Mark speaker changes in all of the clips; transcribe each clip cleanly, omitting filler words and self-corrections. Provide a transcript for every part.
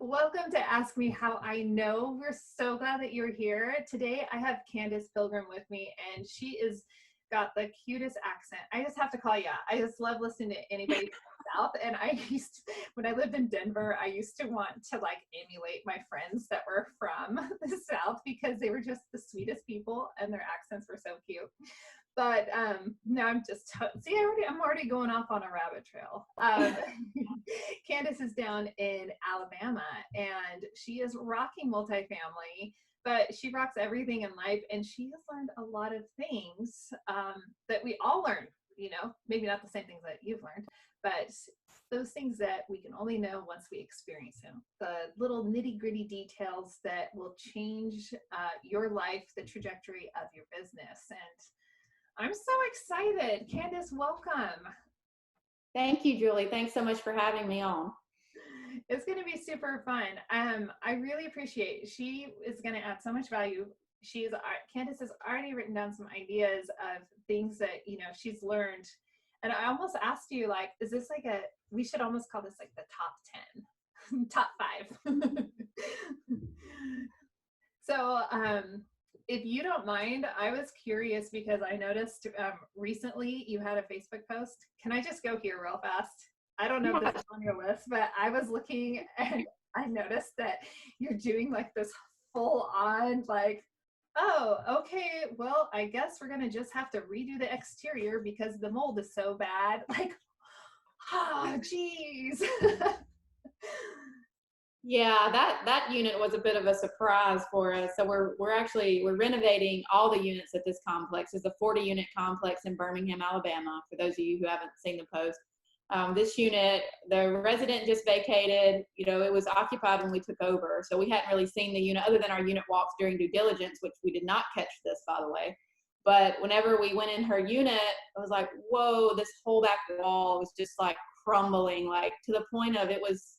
Speaker 1: Welcome to Ask Me How I Know. We're so glad that you're here. Today I have Candace Pilgrim with me, and she is got the cutest accent. I just have to call you out. I just love listening to anybody from the South. And when I lived in Denver, I used to want to like emulate my friends that were from the South because they were just the sweetest people and their accents were so cute. But now I'm just, I'm already going off on a rabbit trail. Candace is down in Alabama and she is rocking multifamily, but she rocks everything in life. And she has learned a lot of things that we all learn, maybe not the same things that you've learned, but those things that we can only know once we experience them. The little nitty gritty details that will change your life, the trajectory of your business. And I'm so excited. Candace, welcome.
Speaker 2: Thank you, Julie. Thanks so much for having me on.
Speaker 1: It's going to be super fun. I really appreciate it. She is going to add so much value. Candace has already written down some ideas of things that, she's learned. And I almost asked you, like, is this like we should almost call this like the top 10, top 5. So, if you don't mind, I was curious because I noticed recently you had a Facebook post. Can I just go here real fast? I don't know if this is on your list, but I was looking and I noticed that you're doing like this full on like, oh, okay, well, I guess we're going to just have to redo the exterior because the mold is so bad. Like, geez.
Speaker 2: Yeah, that unit was a bit of a surprise for us. So we're renovating all the units at this complex. It's a 40-unit complex in Birmingham, Alabama, for those of you who haven't seen the post. This unit, the resident just vacated. It was occupied when we took over. So we hadn't really seen the unit other than our unit walks during due diligence, which we did not catch this, by the way. But whenever we went in her unit, I was like, whoa, this whole back wall was just like crumbling, like to the point of it was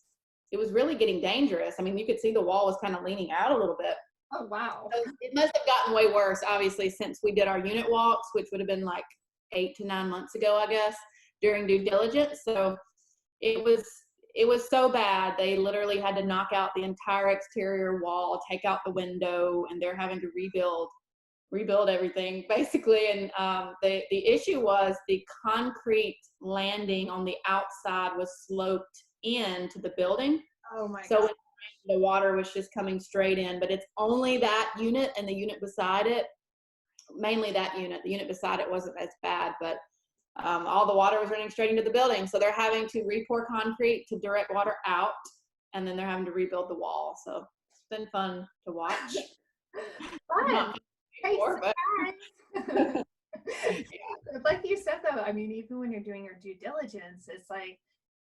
Speaker 2: really getting dangerous. I mean, you could see the wall was kind of leaning out a little bit.
Speaker 1: Oh, wow.
Speaker 2: So it must have gotten way worse, obviously, since we did our unit walks, which would have been like 8 to 9 months ago, I guess, during due diligence. So it was so bad. They literally had to knock out the entire exterior wall, take out the window, and they're having to rebuild everything basically. And the issue was the concrete landing on the outside was sloped into the building.
Speaker 1: Oh my
Speaker 2: God.
Speaker 1: So
Speaker 2: the water was just coming straight in, but it's only that unit and the unit beside it, mainly that unit. The unit beside it wasn't as bad, but all the water was running straight into the building. So they're having to re-pour concrete to direct water out, and then they're having to rebuild the wall. So it's been fun to watch.
Speaker 1: Fun. Like you said, though, I mean, even when you're doing your due diligence, it's like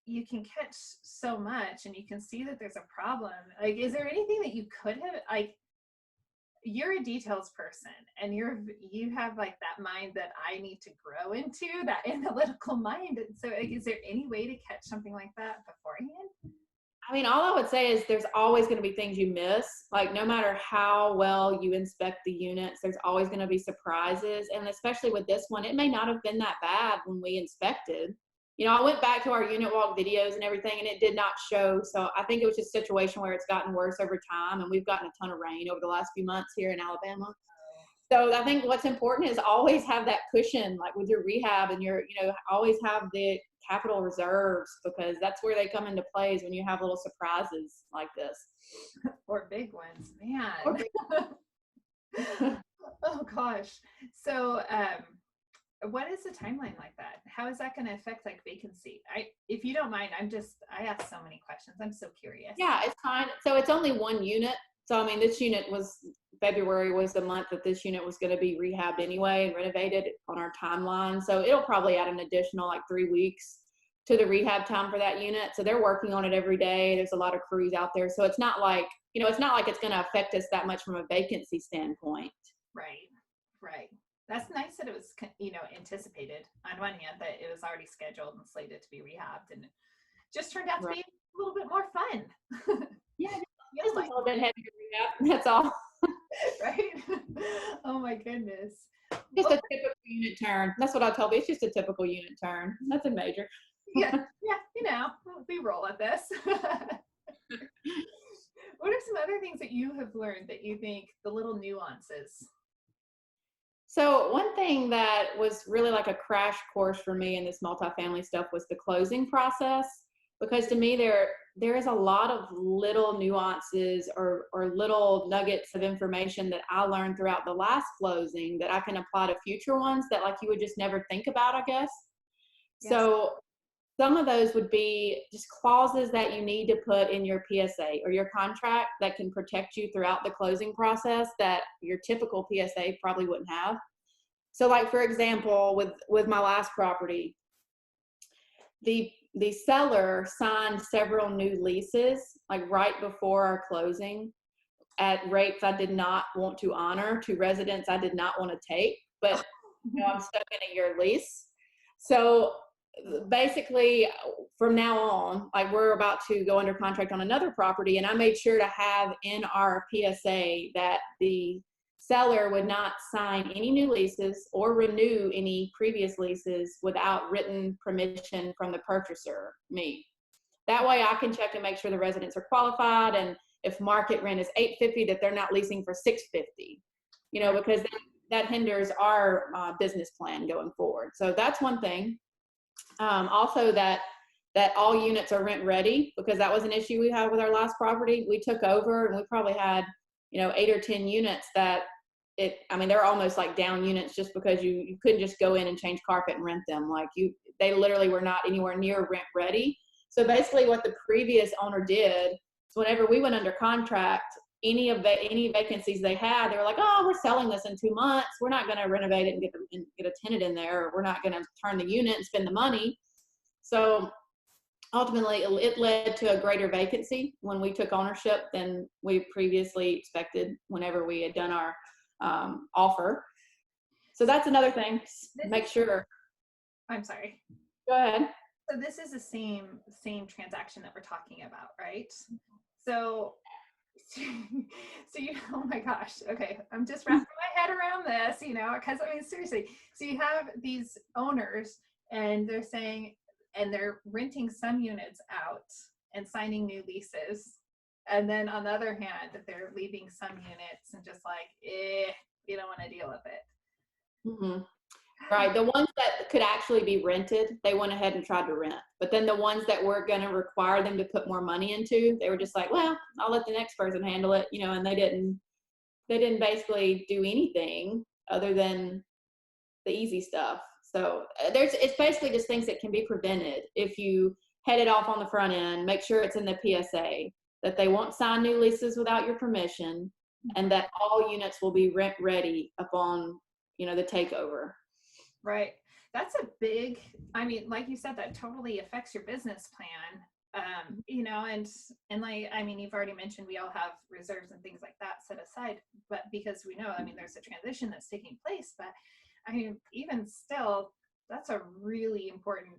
Speaker 1: you can catch so much and you can see that there's a problem. Like, is there anything that you could have, like, you're a details person and you have like that mind that I need to grow into, that analytical mind. And so like, is there any way to catch something like that beforehand?
Speaker 2: I mean, all I would say is there's always going to be things you miss. Like, no matter how well you inspect the units, there's always going to be surprises. And especially with this one, it may not have been that bad when we inspected. I went back to our unit walk videos and everything, and it did not show. So I think it was just a situation where it's gotten worse over time, and we've gotten a ton of rain over the last few months here in Alabama. So I think what's important is always have that cushion, like with your rehab and always have the capital reserves, because that's where they come into play, is when you have little surprises like this.
Speaker 1: Or big ones, man. Oh gosh. So what is the timeline like that? How is that going to affect like vacancy? If you don't mind, I ask so many questions. I'm so curious.
Speaker 2: Yeah, it's fine. So it's only one unit. So, I mean, this unit February was the month that this unit was going to be rehabbed anyway and renovated on our timeline. So it'll probably add an additional like 3 weeks to the rehab time for that unit. So they're working on it every day. There's a lot of crews out there. So it's not like, it's not like it's going to affect us that much from a vacancy standpoint.
Speaker 1: Right. That's nice that it was, anticipated on one hand, that it was already scheduled and slated to be rehabbed, and it just turned out to be a little bit more fun.
Speaker 2: Yeah, just a little bit heavier rehab. That's all.
Speaker 1: Right? Oh my goodness.
Speaker 2: Just a typical unit turn. That's what I told you. It's just a typical unit turn. Nothing major.
Speaker 1: Yeah, we roll at this. other things that you have learned that you think the little nuances?
Speaker 2: So one thing that was really like a crash course for me in this multifamily stuff was the closing process, because to me there is a lot of little nuances or little nuggets of information that I learned throughout the last closing that I can apply to future ones that like you would just never think about, I guess.
Speaker 1: Yes.
Speaker 2: So some of those would be just clauses that you need to put in your PSA or your contract that can protect you throughout the closing process that your typical PSA probably wouldn't have. So like, for example, with my last property, the seller signed several new leases like right before our closing at rates I did not want to honor, to residents I did not want to take, but I'm stuck in a year lease. So basically from now on, like we're about to go under contract on another property, and I made sure to have in our PSA that the seller would not sign any new leases or renew any previous leases without written permission from the purchaser, me. That way I can check and make sure the residents are qualified, and if market rent is $850, that they're not leasing for $650, because that hinders our business plan going forward. So that's one thing. Also that all units are rent ready, because that was an issue we had with our last property. We took over and we probably had 8 or 10 units that they're almost like down units, just because you couldn't just go in and change carpet and rent them. They literally were not anywhere near rent ready. So basically what the previous owner did is whenever we went under contract, any vacancies they had, they were like, oh, we're selling this in 2 months. We're not going to renovate it and get a tenant in there. Or we're not going to turn the unit and spend the money. So ultimately it led to a greater vacancy when we took ownership than we previously expected whenever we had done our offer. So that's another thing. Make sure.
Speaker 1: I'm sorry.
Speaker 2: Go ahead.
Speaker 1: So this is the same transaction that we're talking about, right? So oh my gosh. Okay. I'm just wrapping my head around this, because seriously. So you have these owners and they're saying, and they're renting some units out and signing new leases. And then on the other hand, they're leaving some units and just like, you don't want to deal with it.
Speaker 2: Mm-hmm. Right. The ones that could actually be rented, they went ahead and tried to rent. But then the ones that were going to require them to put more money into, they were just like, well, I'll let the next person handle it, and they didn't basically do anything other than the easy stuff. So it's basically just things that can be prevented if you head it off on the front end, make sure it's in the PSA, that they won't sign new leases without your permission, and that all units will be rent ready upon, the takeover.
Speaker 1: Right. That's a big, like you said, that totally affects your business plan. And like, you've already mentioned we all have reserves and things like that set aside, but because we know, there's a transition that's taking place, but even still, that's a really important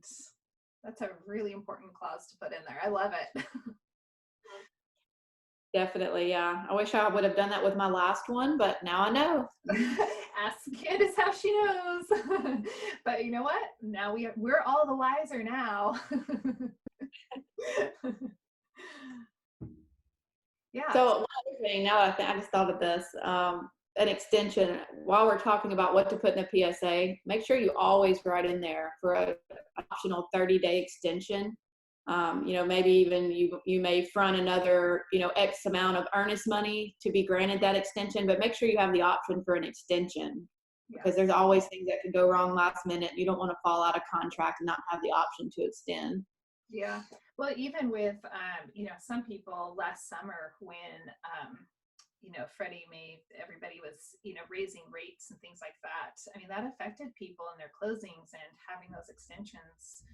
Speaker 1: clause to put in there. I love it.
Speaker 2: Definitely. Yeah. I wish I would have done that with my last one, but now I know.
Speaker 1: Ask Candace how she knows. But you know what? Now we're all the wiser now. Yeah.
Speaker 2: So one other thing, now I just thought of this, an extension, while we're talking about what to put in the PSA, make sure you always write in there for an optional 30-day extension. Maybe even you may front another, X amount of earnest money to be granted that extension, but make sure you have the option for an extension, because there's always things that can go wrong last minute. You don't want to fall out of contract and not have the option to extend.
Speaker 1: Yeah. Well, even with, some people last summer when, everybody was, raising rates and things like that. That affected people in their closings, and having those extensions,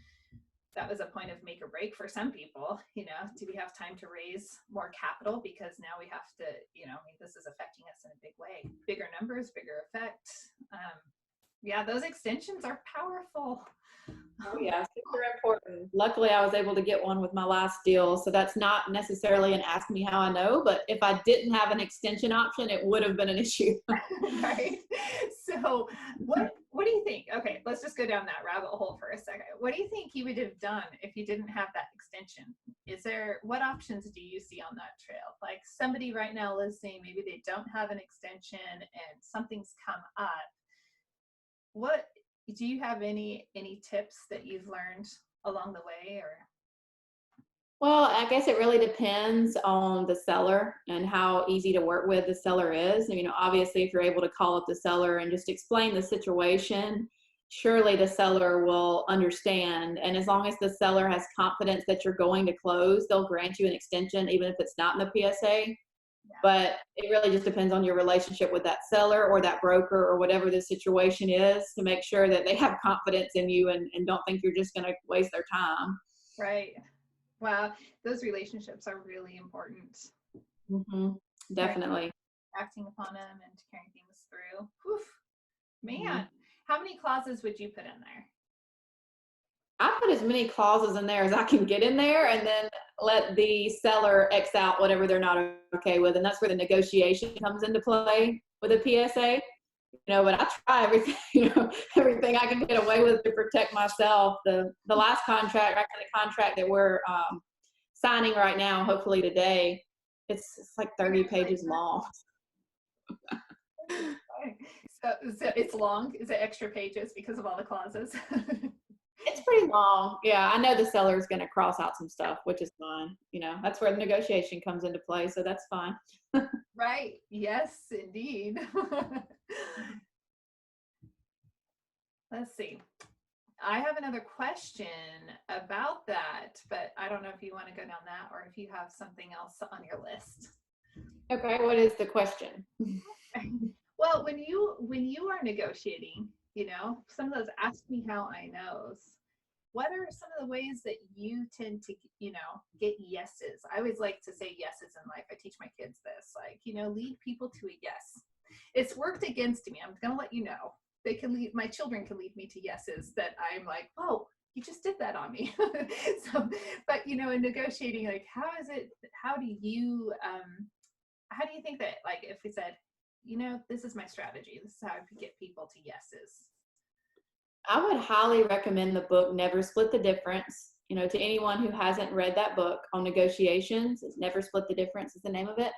Speaker 1: that was a point of make or break for some people. Do we have time to raise more capital? Because now we have to, this is affecting us in a big way. Bigger numbers, bigger effect. Those extensions are powerful.
Speaker 2: Oh yeah, super important. Luckily, I was able to get one with my last deal, so that's not necessarily an ask me how I know, but if I didn't have an extension option, it would have been an issue.
Speaker 1: Right. So what do you think? Okay, let's just go down that rabbit hole for a second. What do you think you would have done if you didn't have that extension? What options do you see on that trail? Like, somebody right now listening, maybe they don't have an extension and something's come up. What do you have any tips that you've learned along the way? Or
Speaker 2: Well, I guess it really depends on the seller and how easy to work with the seller is. You know, obviously, if you're able to call up the seller and just explain the situation, surely the seller will understand. And as long as the seller has confidence that you're going to close, they'll grant you an extension, even if it's not in the PSA. But it really just depends on your relationship with that seller or that broker or whatever the situation is, to make sure that they have confidence in you and don't think you're just going to waste their time.
Speaker 1: right. Wow, those relationships are really important.
Speaker 2: Mm-hmm. Definitely.
Speaker 1: Acting upon them and carrying things through. Whew. Man, how many clauses would you put in there?
Speaker 2: I put as many clauses in there as I can get in there, and then let the seller X out whatever they're not okay with. And that's where the negotiation comes into play with a PSA. You know, but I try everything, everything I can get away with to protect myself. The last contract, actually the contract that we're signing right now, hopefully today, it's like 30 pages long.
Speaker 1: So it's long. Is it extra pages because of all the clauses?
Speaker 2: It's pretty long. Yeah, I know the seller is going to cross out some stuff, which is fine. You know, that's where the negotiation comes into play. So that's fine.
Speaker 1: Right. Yes, indeed. Let's see. I have another question about that, but I don't know if you want to go down that or if you have something else on your list.
Speaker 2: Okay, what is the question?
Speaker 1: Well, when you are negotiating, some of those ask me how I knows. What are some of the ways that you tend to, get yeses? I always like to say yeses in life. I teach my kids this, lead people to a yes. It's worked against me. I'm going to let you know. My children can lead me to yeses that I'm like, oh, you just did that on me. But in negotiating, how do you think that, if we said, this is my strategy, this is how I could get people to yeses?
Speaker 2: I would highly recommend the book Never Split the Difference. To anyone who hasn't read that book on negotiations, it's Never Split the Difference is the name of it.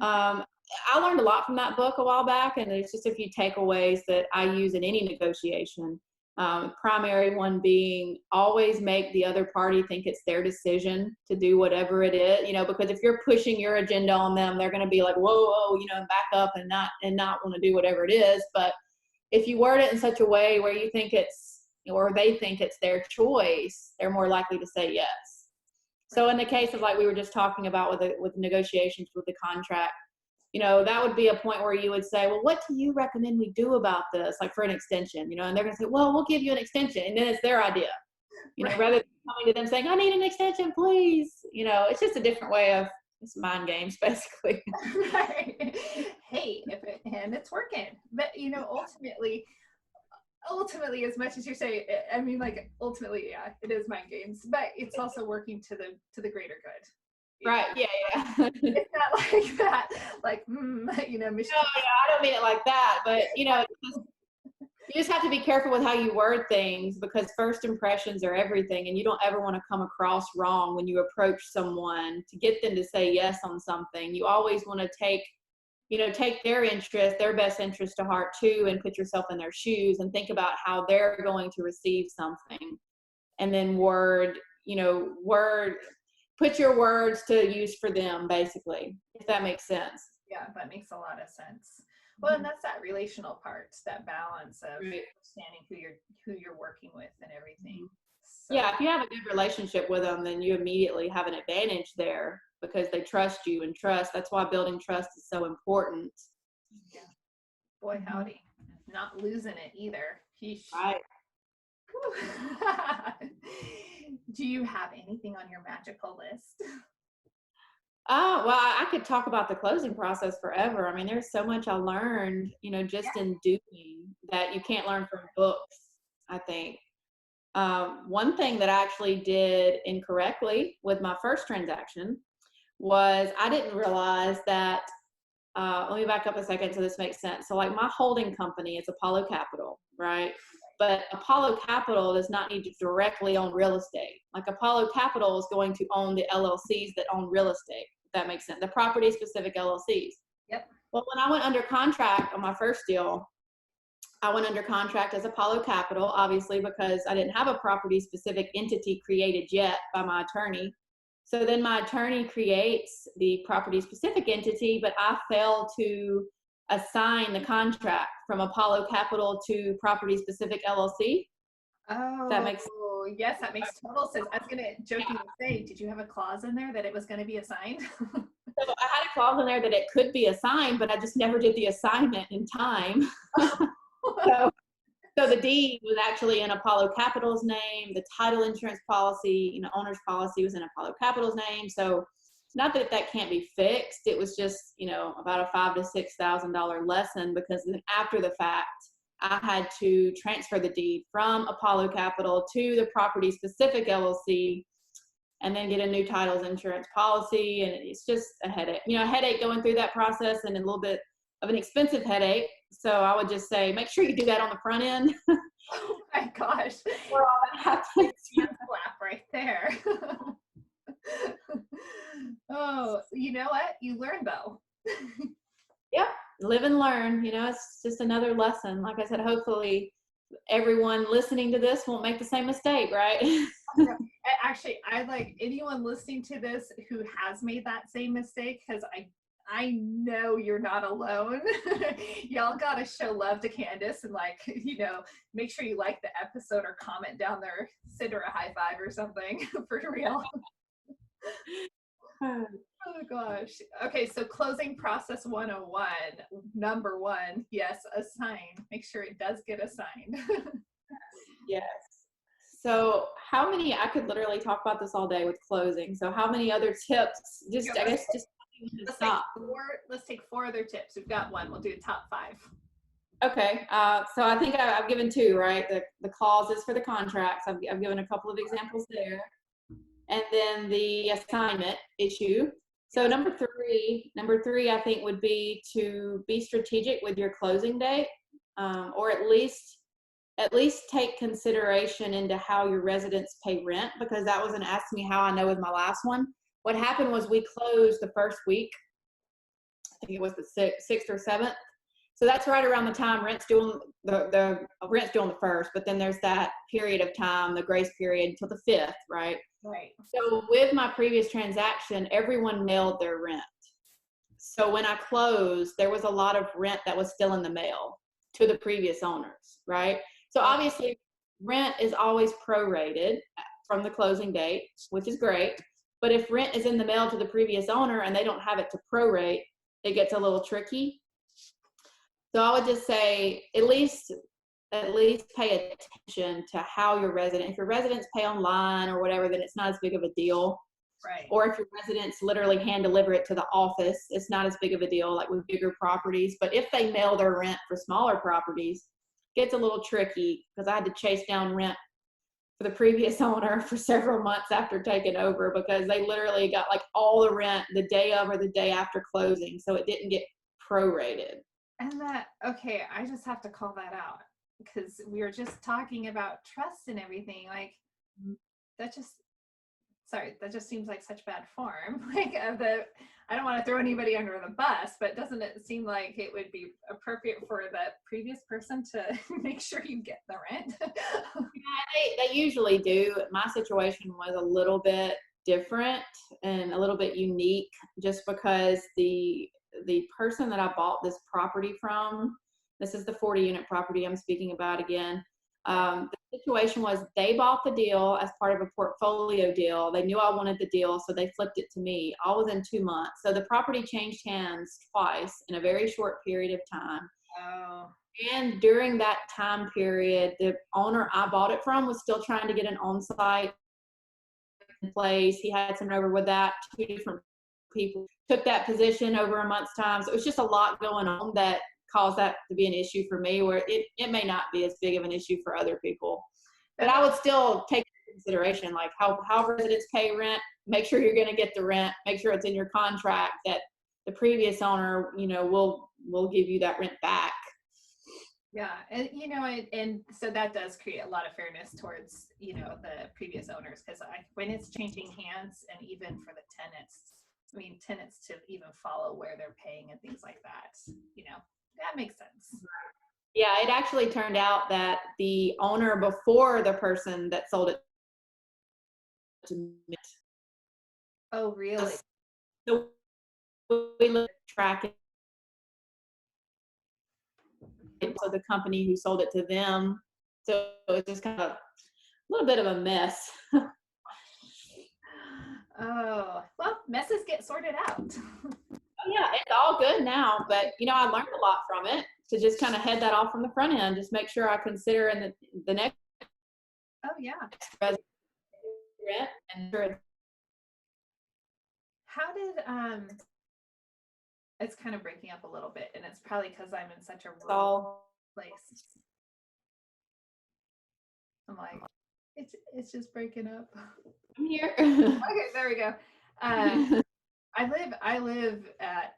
Speaker 2: I learned a lot from that book a while back, and there's just a few takeaways that I use in any negotiation. Primary one being always make the other party think it's their decision to do whatever it is, because if you're pushing your agenda on them, they're going to be like, whoa, and back up and not want to do whatever it is. But if you word it in such a way where you think or they think it's their choice, they're more likely to say yes. So in the case of, like we were just talking about with negotiations with the contract, that would be a point where you would say, well, what do you recommend we do about this? Like for an extension, and they're going to say, well, we'll give you an extension. And then it's their idea,
Speaker 1: right.
Speaker 2: Rather than coming to them saying, I need an extension, please. It's just a different way of, it's mind games, basically.
Speaker 1: Right. Hey, and it's working. But, ultimately, as much as you say, ultimately, yeah, it is mind games, but it's also working to the greater good.
Speaker 2: Right. Yeah.
Speaker 1: It's not like that. Like, Michelle.
Speaker 2: No, I don't mean it like that, but you just have to be careful with how you word things, because first impressions are everything, and you don't ever want to come across wrong when you approach someone to get them to say yes on something. You always want to take their interest, their best interest to heart too, and put yourself in their shoes and think about how they're going to receive something, and then put your words to use for them, basically, if that makes sense.
Speaker 1: Yeah, that makes a lot of sense. Well, and that's that relational part, that balance of understanding who you're working with and everything. So.
Speaker 2: Yeah, if you have a good relationship with them, then you immediately have an advantage there because they trust you, and that's why building trust is so important.
Speaker 1: Yeah. Boy, howdy. Not losing it either. Yeesh.
Speaker 2: Right.
Speaker 1: Do you have anything on your magical list?
Speaker 2: Well, I could talk about the closing process forever. I mean, there's so much I learned, just in doing that you can't learn from books, I think. One thing that I actually did incorrectly with my first transaction was I didn't realize that, let me back up a second so this makes sense. So like my holding company is Apollo Capital, right? But Apollo Capital does not need to directly own real estate. Like Apollo Capital is going to own the LLCs that own real estate. if that makes sense. The property specific LLCs.
Speaker 1: Yep.
Speaker 2: Well, when I went under contract on my first deal, I went under contract as Apollo Capital, obviously, because I didn't have a property specific entity created yet by my attorney. So then my attorney creates the property specific entity, but I failed to assign the contract from Apollo Capital to property specific LLC.
Speaker 1: Oh,
Speaker 2: That makes
Speaker 1: yes, that makes total sense. I was going to jokingly say, did you have a clause in there that it was going to be assigned?
Speaker 2: So I had a clause in there that it could be assigned, but I just never did the assignment in time. So the deed was actually in Apollo Capital's name. The title insurance policy, owner's policy was in Apollo Capital's name. So not that that can't be fixed. It was just, about a $5,000 to $6,000 lesson, because then after the fact, I had to transfer the deed from Apollo Capital to the property specific LLC, and then get a new titles insurance policy. And it's just a headache, a headache going through that process, and a little bit of an expensive headache. So I would just say, make sure you do that on the front end.
Speaker 1: Oh my gosh.
Speaker 2: Or all that happens.
Speaker 1: Hand slap right there. Oh, you know what? You learn though.
Speaker 2: Yep. Live and learn. It's just another lesson. Like I said, hopefully everyone listening to this won't make the same mistake, right?
Speaker 1: Actually, I like anyone listening to this who has made that same mistake, because I know you're not alone. Y'all gotta show love to Candace and make sure you like the episode or comment down there, send her a high five or something for real. Oh gosh. Okay, so closing process 101, number 1, yes, assign. Make sure it does get assigned.
Speaker 2: Yes. So I could literally talk about this all day with closing. So how many other tips? Let's
Speaker 1: take 4 other tips. We've got 1. We'll do top 5.
Speaker 2: Okay. So I think I've given 2, right? The clauses for the contracts. I've given a couple of examples there. And then the assignment issue. So number three, I think, would be to be strategic with your closing date, or at least take consideration into how your residents pay rent, because that was an ask me how I know with my last one. What happened was we closed the first week. I think it was the 6th or 7th. So that's right around the time rent's due the rent's due on the 1st, but then there's that period of time, the grace period, until the 5th, right?
Speaker 1: Right.
Speaker 2: So with my previous transaction, everyone mailed their rent. So when I closed, there was a lot of rent that was still in the mail to the previous owners, right? So obviously rent is always prorated from the closing date, which is great. But if rent is in the mail to the previous owner and they don't have it to prorate, it gets a little tricky. So I would just say at least pay attention to how your if your residents pay online or whatever, then it's not as big of a deal.
Speaker 1: Right.
Speaker 2: Or if your residents literally hand deliver it to the office, it's not as big of a deal, like with bigger properties. But if they mail their rent for smaller properties, it gets a little tricky, because I had to chase down rent for the previous owner for several months after taking over, because they literally got all the rent the day of or the day after closing. So it didn't get prorated.
Speaker 1: And okay, I just have to call that out, because we were just talking about trust and everything. That just seems like such bad form. I don't want to throw anybody under the bus, but doesn't it seem like it would be appropriate for the previous person to make sure you get the rent?
Speaker 2: Yeah, they usually do. My situation was a little bit different and a little bit unique, just because the person that I bought this property from, this is the 40-unit property I'm speaking about again. The situation was they bought the deal as part of a portfolio deal. They knew I wanted the deal, so they flipped it to me all within 2 months. So the property changed hands twice in a very short period of time.
Speaker 1: Oh.
Speaker 2: And during that time period, the owner I bought it from was still trying to get an on-site in place. He had some over with that. 2 different people took that position over a month's time. So it was just a lot going on that caused that to be an issue for me, where it may not be as big of an issue for other people. But I would still take into consideration how residents pay rent. Make sure you're going to get the rent. Make sure it's in your contract that the previous owner, will give you that rent back.
Speaker 1: Yeah, and so that does create a lot of fairness towards the previous owners, because when it's changing hands, and even for the tenants, I mean, tenants to even follow where they're paying and things like that. That makes sense.
Speaker 2: Yeah, it actually turned out that the owner before the person that sold it to me,
Speaker 1: Oh, really?
Speaker 2: so we looked at tracking, so the company who sold it to them. So it's just kind of a little bit of a mess.
Speaker 1: Oh, well, messes get sorted out.
Speaker 2: Oh yeah, it's all good now, but I learned a lot from it to just kind of head that off from the front end. Just make sure I consider in the next
Speaker 1: Oh, yeah.
Speaker 2: rent and sure
Speaker 1: How did, it's kind of breaking up a little bit, and it's probably because I'm in such a
Speaker 2: it's
Speaker 1: rural
Speaker 2: all
Speaker 1: place. I'm like, it's just breaking up.
Speaker 2: I'm here.
Speaker 1: Okay, there we go. I live at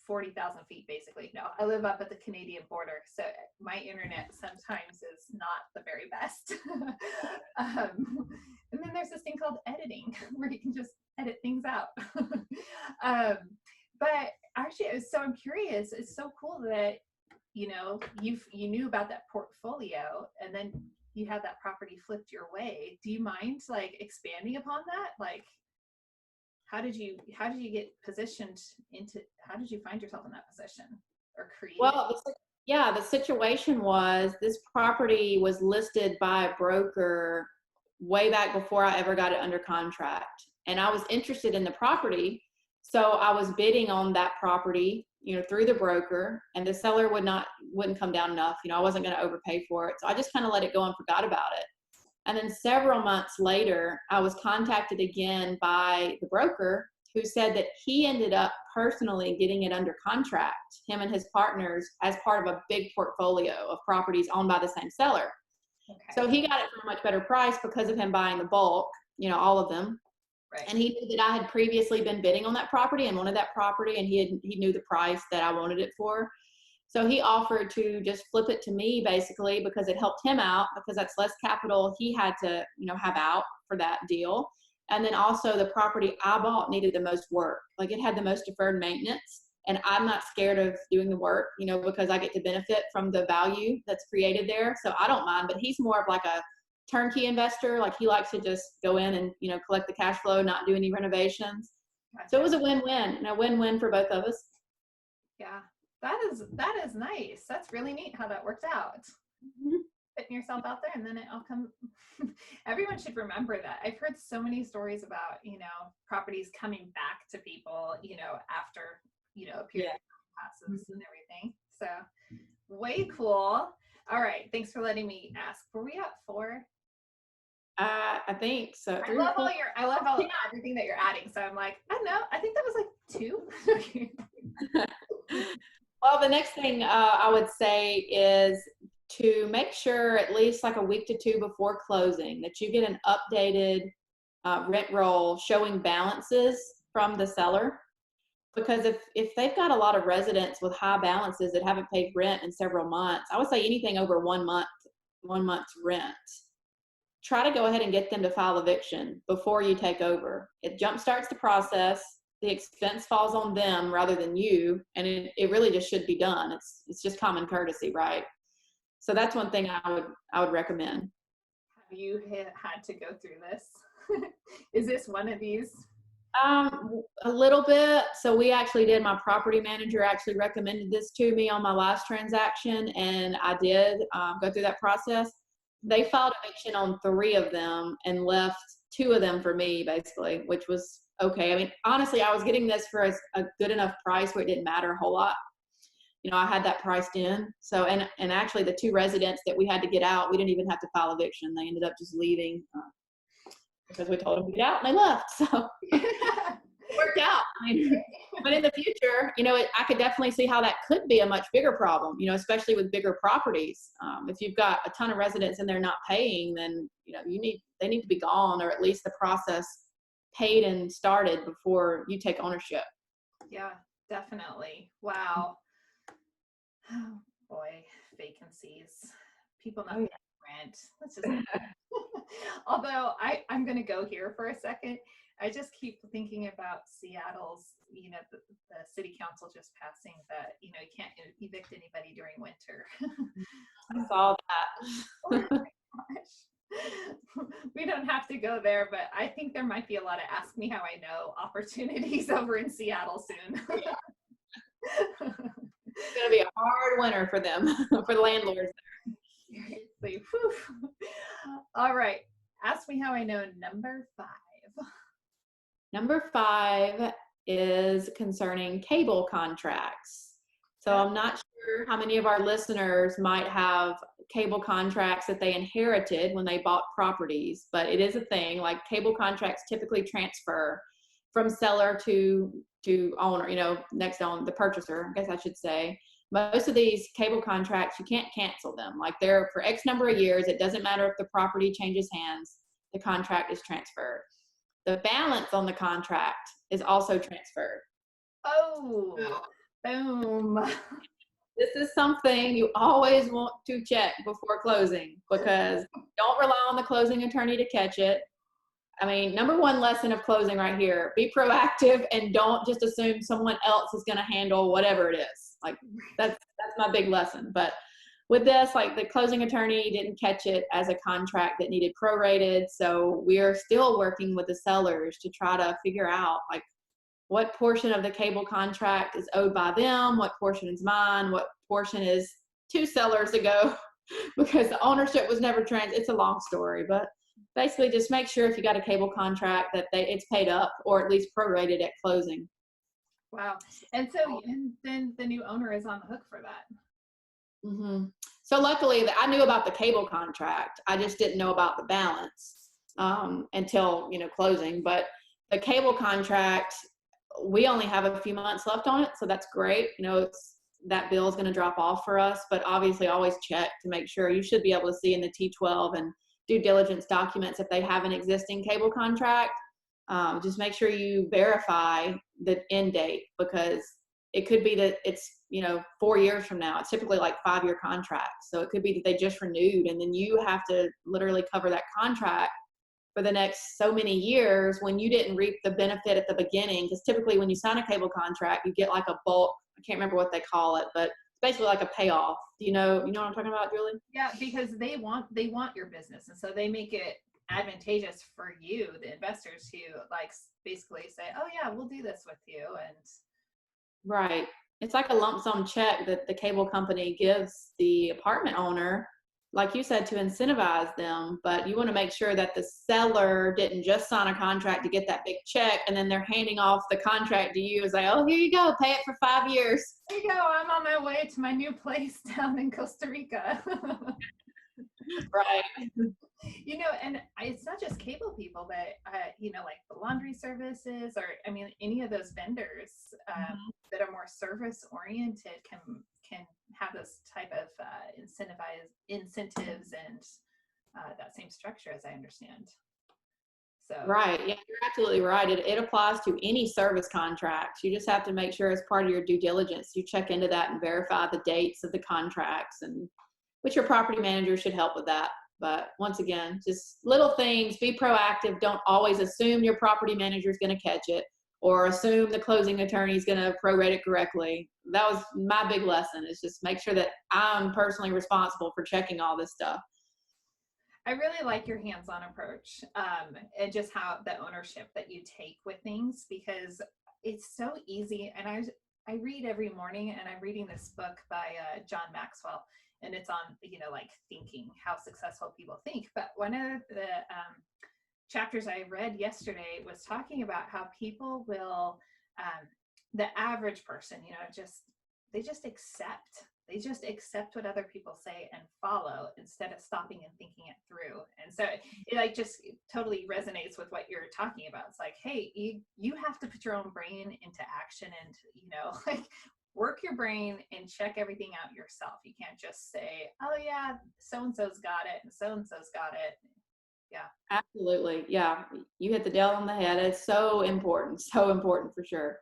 Speaker 1: 40,000 feet, basically. No, I live up at the Canadian border, so my internet sometimes is not the very best. And then there's this thing called editing, where you can just edit things out. But actually, I'm curious. It's so cool that you knew about that portfolio, and then you had that property flipped your way. Do you mind like expanding upon that? Like, how did you get positioned into, how did you find yourself in that position or create it?
Speaker 2: Well, the situation was this property was listed by a broker way back before I ever got it under contract. And I was interested in the property. So I was bidding on that property, through the broker, and the seller wouldn't come down enough. I wasn't going to overpay for it. So I just kind of let it go and forgot about it. And then several months later, I was contacted again by the broker, who said that he ended up personally getting it under contract, him and his partners, as part of a big portfolio of properties owned by the same seller.
Speaker 1: Okay.
Speaker 2: So he got it for a much better price because of him buying the bulk, all of them.
Speaker 1: Right.
Speaker 2: And he knew that I had previously been bidding on that property and wanted that property, and he knew the price that I wanted it for. So he offered to just flip it to me, basically, because it helped him out, because that's less capital he had to, have out for that deal. And then also the property I bought needed the most work. Like, it had the most deferred maintenance, and I'm not scared of doing the work, because I get to benefit from the value that's created there. So I don't mind, but he's more of like a turnkey investor. Like, he likes to just go in and, collect the cash flow, not do any renovations. Gotcha. So it was a win-win, win-win for both of us.
Speaker 1: Yeah. That is nice. That's really neat how that worked out. Mm-hmm. Putting yourself out there, and then it all come. Everyone should remember that. I've heard so many stories about, properties coming back to people, after, a period of time passes and everything. So way cool. All right. Thanks for letting me ask. Were we at 4?
Speaker 2: I think so.
Speaker 1: I love everything that you're adding. So I'm like, I don't know. I think that was like 2.
Speaker 2: Well, the next thing I would say is to make sure at least like a week to 2 before closing that you get an updated rent roll showing balances from the seller. Because if they've got a lot of residents with high balances that haven't paid rent in several months, I would say anything over 1 month's rent, try to go ahead and get them to file eviction before you take over. It jumpstarts the process. The expense falls on them rather than you, and it really just should be done. It's just common courtesy, right? So that's one thing I would recommend.
Speaker 1: Have you had to go through this? Is this one of these?
Speaker 2: A little bit. So we actually did. My property manager actually recommended this to me on my last transaction, and I did go through that process. They filed eviction on 3 of them and left 2 of them for me, basically, which was okay. I mean, honestly, I was getting this for a good enough price where it didn't matter a whole lot. I had that priced in. So, and actually the 2 residents that we had to get out, we didn't even have to file eviction. They ended up just leaving because we told them to get out, and they left. So it worked out. I mean, but in the future, I could definitely see how that could be a much bigger problem, especially with bigger properties. If you've got a ton of residents and they're not paying, then, they need to be gone, or at least the process paid and started before you take ownership.
Speaker 1: Yeah, definitely. Wow. Oh boy, vacancies. People not paying rent. Let's just. Although I'm going to go here for a second. I just keep thinking about Seattle's, the city council just passing that, you can't evict anybody during winter.
Speaker 2: I saw that.
Speaker 1: Gosh. We don't have to go there, but I think there might be a lot of ask me how I know opportunities over in Seattle soon.
Speaker 2: It's going to be a hard winter for them, for the landlords.
Speaker 1: Seriously. Whew. All right. Ask me how I know number 5.
Speaker 2: Number 5 is concerning cable contracts. So I'm not sure how many of our listeners might have cable contracts that they inherited when they bought properties, but it is a thing. Like cable contracts typically transfer from seller to owner, next on the purchaser, I guess I should say. Most of these cable contracts, you can't cancel them. Like they're for X number of years. It doesn't matter if the property changes hands, the contract is transferred. The balance on the contract is also transferred.
Speaker 1: Oh, boom.
Speaker 2: This is something you always want to check before closing, because don't rely on the closing attorney to catch it. I mean, number 1 lesson of closing right here, be proactive and don't just assume someone else is going to handle whatever it is. Like that's my big lesson. But with this, like the closing attorney didn't catch it as a contract that needed prorated. So we're still working with the sellers to try to figure out like what portion of the cable contract is owed by them, what portion is mine, what portion is 2 sellers ago, because the ownership was never it's a long story, but basically just make sure if you got a cable contract that it's paid up or at least prorated at closing.
Speaker 1: Wow. And so and then the new owner is on the hook for that.
Speaker 2: Mm-hmm. So luckily I knew about the cable contract. I just didn't know about the balance until, closing. But the cable contract, we only have a few months left on it. So that's great. That bill is going to drop off for us, but obviously always check to make sure. You should be able to see in the T12 and due diligence documents if they have an existing cable contract. Just make sure you verify the end date, because it could be that it's 4 years from now. It's typically like 5-year contracts, so it could be that they just renewed and then you have to literally cover that contract for the next so many years when you didn't reap the benefit at the beginning. Because typically when you sign a cable contract, you get like a bulk, I can't remember what they call it, but it's basically like a payoff. You know what I'm talking about, Julie?
Speaker 1: Yeah, because they want your business, and so they make it advantageous for you, the investors, to like basically say, oh yeah, we'll do this with you. And
Speaker 2: right, it's like a lump sum check that the cable company gives the apartment owner, like you said, to incentivize them. But you want to make sure that the seller didn't just sign a contract to get that big check and then they're handing off the contract to you as like, oh, here you go, pay it for 5 years.
Speaker 1: There you go, I'm on my way to my new place down in Costa Rica.
Speaker 2: Right.
Speaker 1: And it's not just cable people, but like the laundry services, or any of those vendors that are more service oriented can have this type of incentives and that same structure, as I understand. So
Speaker 2: right, yeah, you're absolutely right. It applies to any service contracts. You just have to make sure as part of your due diligence you check into that and verify the dates of the contracts, and which your property manager should help with that. But once again, just little things, be proactive. Don't always assume your property manager is going to catch it or assume the closing attorney is going to prorate it correctly. That was my big lesson, is just make sure that I'm personally responsible for checking all this stuff.
Speaker 1: I really like your hands-on approach and just how the ownership that you take with things, because it's so easy. And I read every morning, and I'm reading this book by John Maxwell, and it's on, like thinking, how successful people think. But one of the chapters I read yesterday was talking about how people will, the average person, they just accept what other people say and follow, instead of stopping and thinking it through. And so it just totally resonates with what you're talking about. It's like, hey, you have to put your own brain into action, and work your brain and check everything out yourself. You can't just say, oh yeah, so-and-so's got it and so-and-so's got it. Yeah.
Speaker 2: Absolutely. Yeah. You hit the nail on the head. It's so important for sure.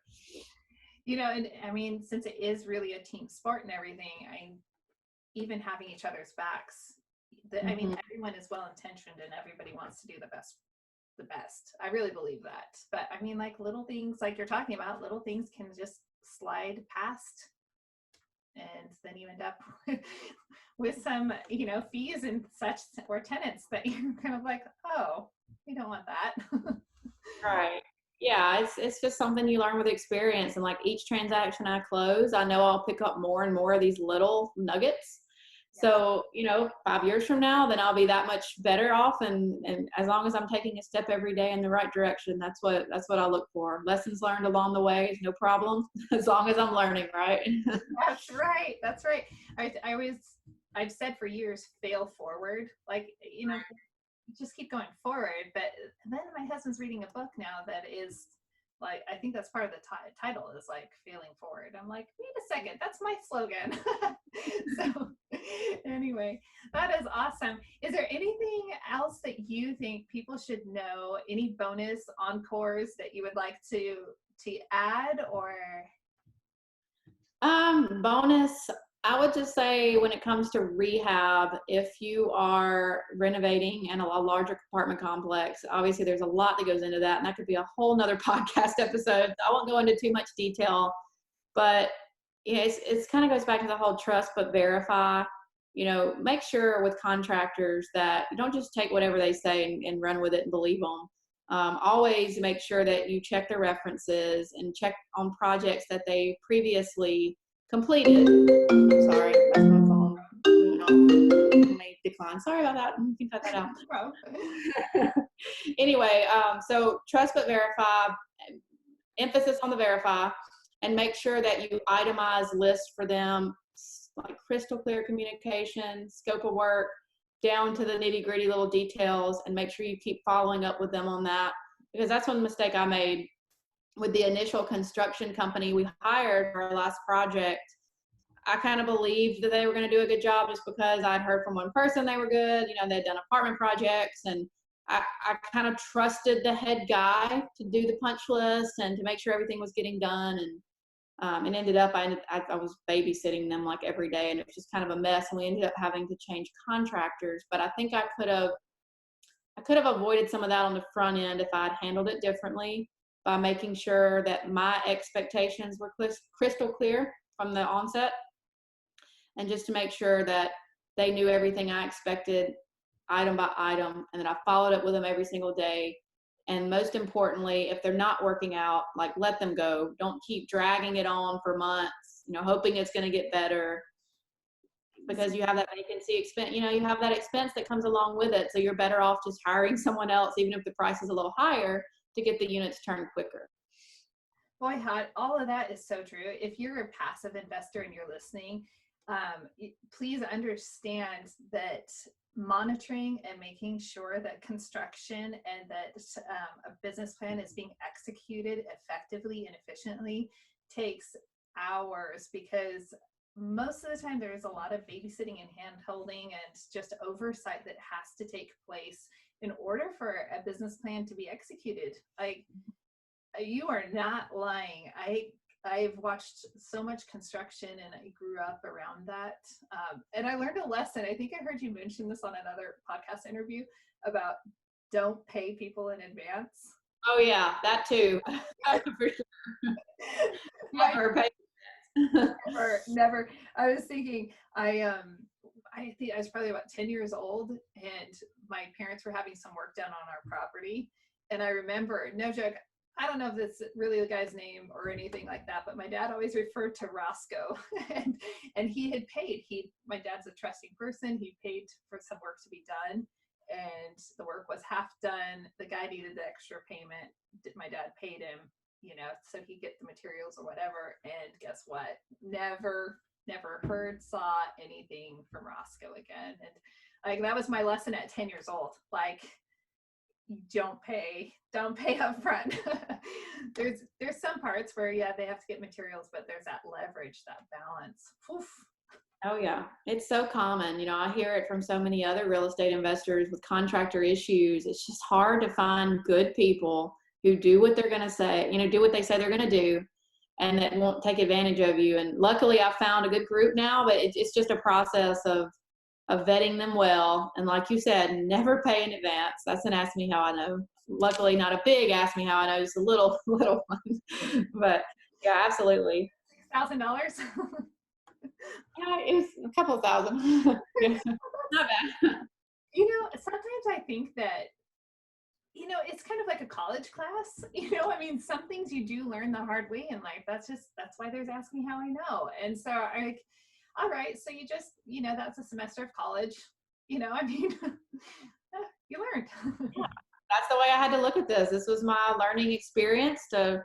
Speaker 1: And since it is really a team sport and everything, even having each other's backs, everyone is well-intentioned and everybody wants to do the best the best. I really believe that. But I mean, like little things like you're talking about, little things can just slide past, and then you end up with some, fees and such, or tenants that you're kind of like, oh, we don't want that.
Speaker 2: Right. Yeah, it's just something you learn with experience. And like each transaction I close, I know I'll pick up more and more of these little nuggets. So, 5 years from now, then I'll be that much better off. And as long as I'm taking a step every day in the right direction, that's what I look for. Lessons learned along the way is no problem, as long as I'm learning, right?
Speaker 1: That's right. That's right. I've said for years, fail forward. Like, just keep going forward. But then my husband's reading a book now that is like, I think that's part of the title is like failing forward. I'm like, wait a second, that's my slogan. So anyway, that is awesome. Is there anything else that you think people should know? Any bonus encores that you would like to add, or?
Speaker 2: Bonus, I would just say when it comes to rehab, if you are renovating in a larger apartment complex, obviously there's a lot that goes into that, and that could be a whole nother podcast episode. I won't go into too much detail, but it's kind of goes back to the whole trust but verify. Make sure with contractors that you don't just take whatever they say and run with it and believe them. Always make sure that you check their references and check on projects that they previously completed. Sorry, that's my phone. May decline. Sorry about that. You can cut that out. Anyway, so trust but verify. Emphasis on the verify, and make sure that you itemize lists for them, like crystal clear communication, scope of work, down to the nitty gritty little details, and make sure you keep following up with them on that, because that's one mistake I made with the initial construction company we hired for our last project. I kind of believed that they were going to do a good job just because I'd heard from one person they were good. They'd done apartment projects, and I kind of trusted the head guy to do the punch list and to make sure everything was getting done. And ended up, I was babysitting them like every day, and it was just kind of a mess. And we ended up having to change contractors. But I think I could have avoided some of that on the front end if I'd handled it differently, by making sure that my expectations were crystal clear from the onset, and just to make sure that they knew everything I expected item by item, and that I followed up with them every single day. And most importantly, if they're not working out, like, let them go. Don't keep dragging it on for months, hoping it's going to get better, because you have that vacancy expense, you have that expense that comes along with it. So you're better off just hiring someone else, even if the price is a little higher, to get the units turned quicker.
Speaker 1: Boy, all of that is so true. If you're a passive investor and you're listening, please understand that monitoring and making sure that construction and that a business plan is being executed effectively and efficiently takes hours, because most of the time there is a lot of babysitting and hand holding and just oversight that has to take place in order for a business plan to be executed. Like, you are not lying. I've watched so much construction, and I grew up around that. And I learned a lesson. I think I heard you mention this on another podcast interview about don't pay people in advance.
Speaker 2: Oh yeah, that too. For sure. Never pay.
Speaker 1: Never. I was thinking, I think I was probably about 10 years old, and my parents were having some work done on our property. And I remember, no joke, I don't know if it's really the guy's name or anything like that, but my dad always referred to Roscoe, and he had paid. My dad's a trusting person. He paid for some work to be done, and the work was half done. The guy needed the extra payment. My dad paid him, so he'd get the materials or whatever. And guess what? Never saw anything from Roscoe again. And like, that was my lesson at 10 years old. Like, don't pay up front. There's some parts where, yeah, they have to get materials, but there's that leverage, that balance. Oof.
Speaker 2: Oh yeah, it's so common. I hear it from so many other real estate investors with contractor issues. It's just hard to find good people who do what they're going to say, do what they say they're going to do, and that won't take advantage of you. And luckily I've found a good group now, but it's just a process of vetting them well. And like you said, never pay in advance. That's an ask me how I know luckily not a big Ask Me How I Know, just a little one. But yeah, absolutely.
Speaker 1: $1,000.
Speaker 2: Yeah, it was a couple thousand. Yeah, not bad.
Speaker 1: Sometimes I think that, it's kind of like a college class. I mean, some things you do learn the hard way in life. That's why there's Ask Me How I Know. And so all right, so you just, that's a semester of college. I mean, you learned.
Speaker 2: Yeah, that's the way I had to look at this. This was my learning experience to,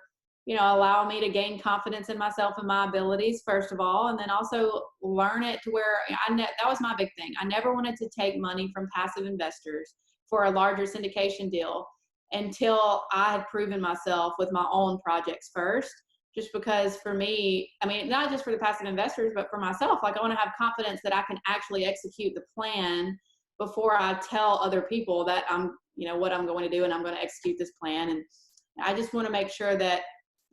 Speaker 2: allow me to gain confidence in myself and my abilities, first of all, and then also learn it to where that was my big thing. I never wanted to take money from passive investors for a larger syndication deal until I had proven myself with my own projects first. Just because for me, I mean, not just for the passive investors, but for myself, like I want to have confidence that I can actually execute the plan before I tell other people that I'm, what I'm going to do and I'm going to execute this plan. And I just want to make sure that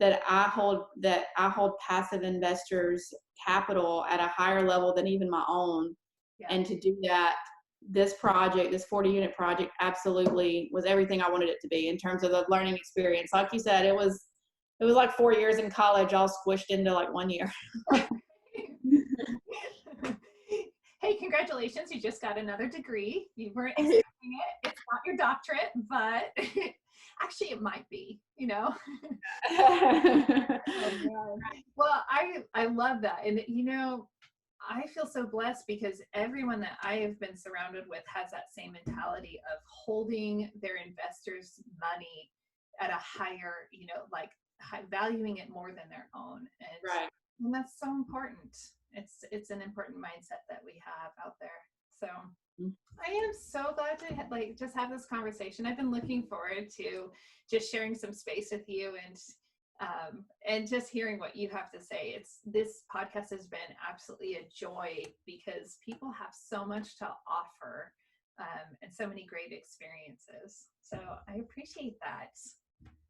Speaker 2: I hold passive investors' capital at a higher level than even my own. Yeah. And to do that, this 40-unit project absolutely was everything I wanted it to be in terms of the learning experience. Like you said, it was like 4 years in college all squished into like 1 year.
Speaker 1: Hey, congratulations. You just got another degree. You weren't expecting it. It's not your doctorate, but actually it might be, Well, I love that. And, I feel so blessed because everyone that I have been surrounded with has that same mentality of holding their investors' money at a higher, valuing it more than their own. And,
Speaker 2: right.
Speaker 1: And that's so important. It's an important mindset that we have out there. So I am so glad to just have this conversation. I've been looking forward to just sharing some space with you and just hearing what you have to say. This podcast has been absolutely a joy because people have so much to offer and so many great experiences. So I appreciate that.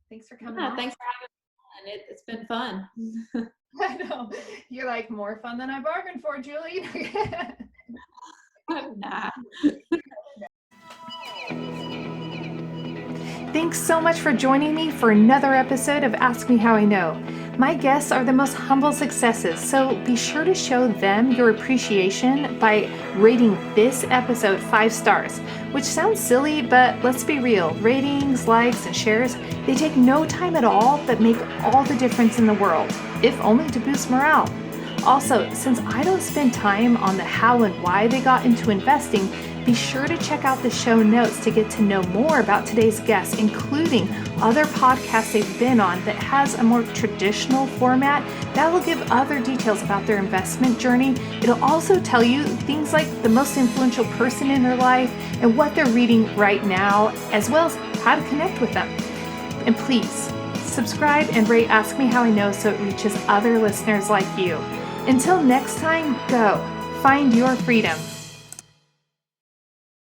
Speaker 1: Thanks for coming on.
Speaker 2: Thanks for having me on. It's been fun.
Speaker 1: I know. You're like, more fun than I bargained for, Julie.
Speaker 2: Nah.
Speaker 1: Thanks so much for joining me for another episode of Ask Me How I Know. My guests are the most humble successes, so be sure to show them your appreciation by rating this episode 5 stars, which sounds silly, but let's be real. Ratings, likes, and shares, they take no time at all, but make all the difference in the world, if only to boost morale. Also, since I don't spend time on the how and why they got into investing, be sure to check out the show notes to get to know more about today's guests, including other podcasts they've been on that has a more traditional format that will give other details about their investment journey. It'll also tell you things like the most influential person in their life and what they're reading right now, as well as how to connect with them. And please, subscribe and rate Ask Me How I Know so it reaches other listeners like you. Until next time, go find your freedom.